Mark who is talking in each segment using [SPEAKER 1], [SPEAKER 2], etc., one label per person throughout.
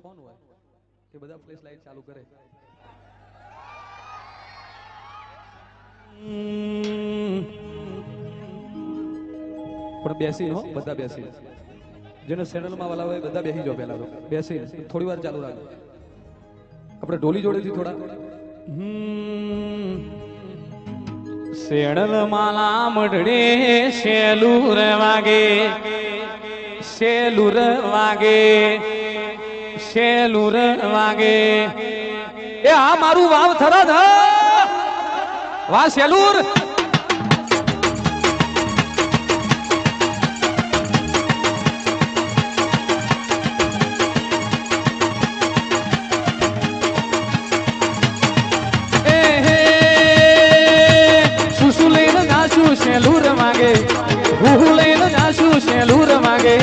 [SPEAKER 1] Phone હોય એ બધા flash light ચાલુ કરે. પણ બેસી હો, બધા બેસી. જેને ચેનલમાં વાલા હોય બધા બેસી જાઓ. પહેલા તો બેસી થોડી વાર ચાલુ રાખો. આપણે ઢોલી જોડેથી થોડા
[SPEAKER 2] શેણલ માલા મઢડે શેલુર વાગે, શેલુર વાગે, શેલુર વાગે. એ આ મારું વાવ થરાદ વાહ શેલુર. શેલુર વાગે, હું લઈને જાશું શેલુર વાગે.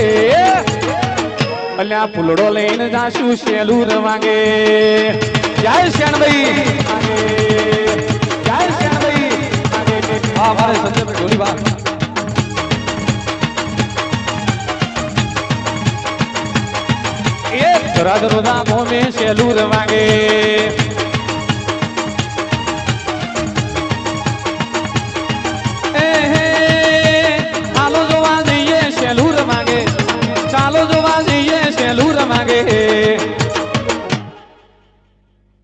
[SPEAKER 2] અલ્યા ફૂલડો લઈને જાશું શેલુર વાગે. જય શેણભાઈ, જય શેણભાઈ.
[SPEAKER 1] હા મારે સંજયભાઈ ઢોલી વાત.
[SPEAKER 2] એ થરાદ રોદા મોમે શેલુર વાગે.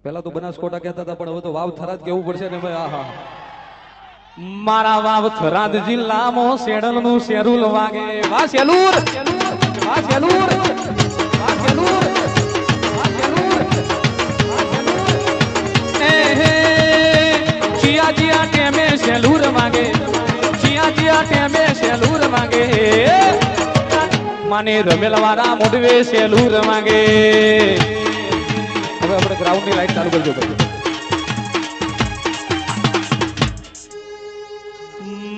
[SPEAKER 1] પેલા તો બનાસકોટા કહેતા હતા, પણ હવે તો વાવ થરાદ કેવું પડશે ને ભાઈ. આહા,
[SPEAKER 2] મારા વાવ થરાદ જિલ્લામાં શેડલ નું શેરુલ વાગે. વાહ શેલુર, વાહ શેલુર, વાહ શેલુર, વાહ શેલુર. ચિયા ચિયા ટેમે શેલુર વાગે, ચિયા ચિયા ટેમે શેલુર વાગે. માને રમેલ વાળા મોઢવે શેલુર વાગે.
[SPEAKER 1] હવે આપણે ગ્રાઉન્ડ ની લાઈટ ચાલુ કરજો ભાઈ.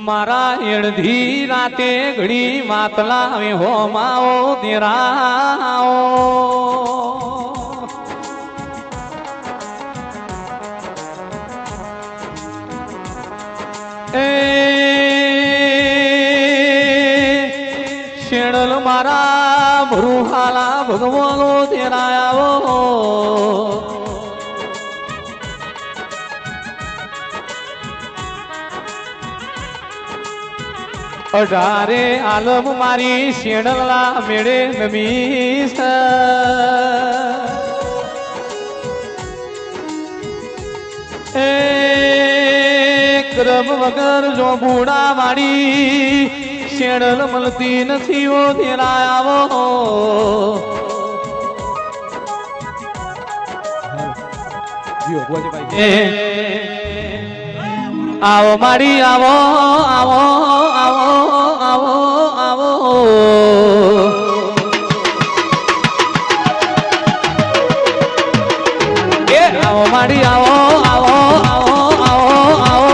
[SPEAKER 2] મારા એડધી રાતે ઘડી માતલા આવે હો માઓ દેરાઓ. એ શેણલ મારા ભરૂહાલા ભગવાનો દેરાયો. અઢારે આલમ મારી શેણલા મેળે નમીસ. એ ક્રમ વગર જો બુડા વાળી શેણલ મળતી નથી ઓ દેરાવો. આવો મારી આવો, આવો, આવો, આવો, આવો. એ આવો મારી આવો, આવો, આવો, આવો, આવો.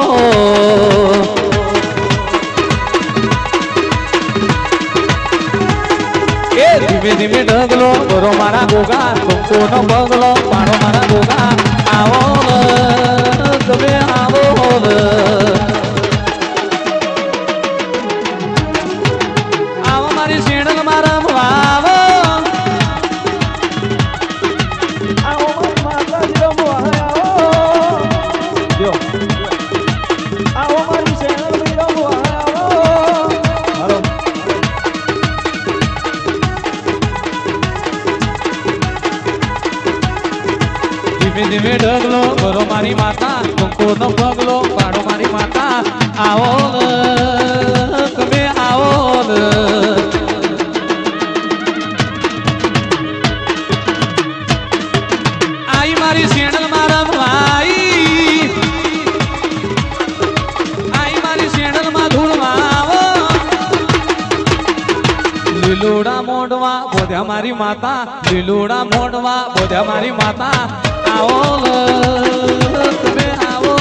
[SPEAKER 2] એ ધીમે ધીમે ઢગલો કરો મારા ગોગા, કંકોનો બગલો પાડો મારા ગોગા. આવો તમે આવો. આવો મારી શેણલ મારા આવો. આવો મારી માતા રમવા આવો. આવો મારી શેણલ રમવા આવો. હાલો ધીમે ધીમે ઢગલો કરો મારી માતા, કંકોનો પગલો પાડો મારી માતા. આવો તમે આવો. આઈ મારી શેણલ મારા ભાઈ, આઈ મારી શેણલ માં ધૂળમાં આવો. લીલુડા મોડવા બોધ્યા મારી માતા, લીલુડા મોડવા બોધ્યા મારી માતા. આવો તમે આવો.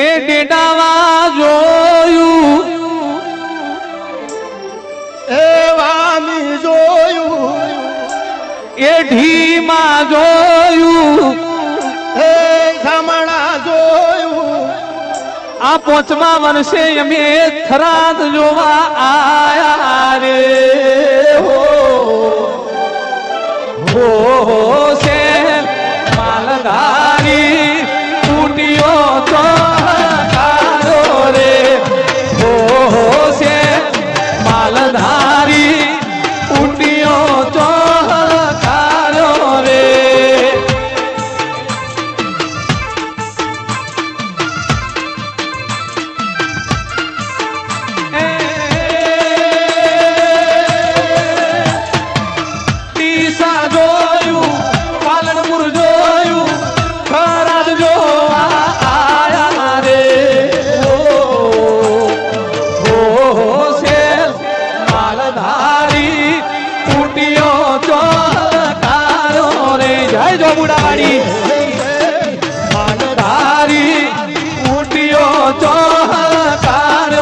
[SPEAKER 2] એ ડેડાવા જોયું આ પોચમા વર્ષે અમે થરાદ જોવા આયા રે હો છે માલધારી તૂટ્યો તો કારો રે હો છે માલધારી તૂટ્યો તો કારો રે માલધારી ઉઠ્યો તો કારો રે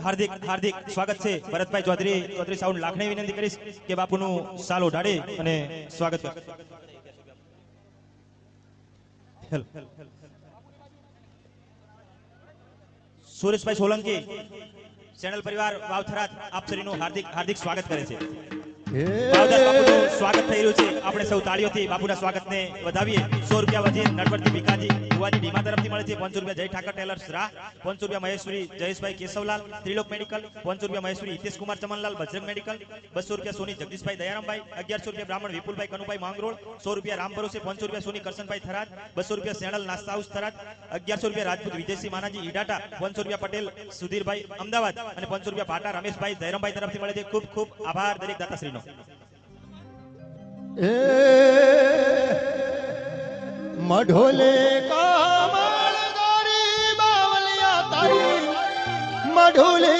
[SPEAKER 3] હાર્દિક હાર્દિક સ્વાગત છે ભરતભાઈ ચૌધરી સાઉન્ડ લાખને વિનંતી કરીશ કે બાપુનું સાલ ઓઢાડે અને સ્વાગત કરે. સુરેશભાઈ સોલંકી ચેનલ પરિવાર વાવથરાદ આપ શ્રીનું હાર્દિક હાર્દિક સ્વાગત કરે છે. ભાવદાસ બાપુનું સ્વાગત થઈ રહ્યું છે. આપણે સૌ તાળીઓથી બાપુના સ્વાગતને વધાવીએ. 100 રૂપિયા વજીર નટવરજી ભીખાજી ભુવાજી ડીમા તરફથી મળે છે. 500 રૂપિયા જય ઠાકર ટેલર્સ રાહ. 500 રૂપિયા મહેશ્વરી જયેશભાઈ કેશવલાલ ત્રિલોક મેડિકલ. 500 રૂપિયા મહેશ્વરી હિતેશ કુમાર ચમનલાલ બજરંગ મેડિકલ. 200 રૂપિયા સોની જગદીશભાઈ દયારામભાઈ. 1100 રૂપિયા બ્રાહ્મણ વિપુલભાઈ કનુભાઈ માંગરોળ. 100 રૂપિયા રામ ભરોસે. 500 રૂપિયા સોની કરશનભાઈ થરાદ. 200 રૂપિયા સેણલ નાસ્તા હાઉસ થરાદ. 1100 રૂપિયા રાજપૂત વિજયસિંહ માનાજી ઈડાટા. 500 રૂપિયા પટેલ સુધીરભાઈ અમદાવાદ અને 500 રૂપિયા પાટા રમેશભાઈ જયરામભાઈ તરફથી મળે છે. ખૂબ ખૂબ આભાર દરેક દાતાશ્રીનો.
[SPEAKER 4] મઢોલે કમળ દોરી બાવલિયા તારી મઢોલે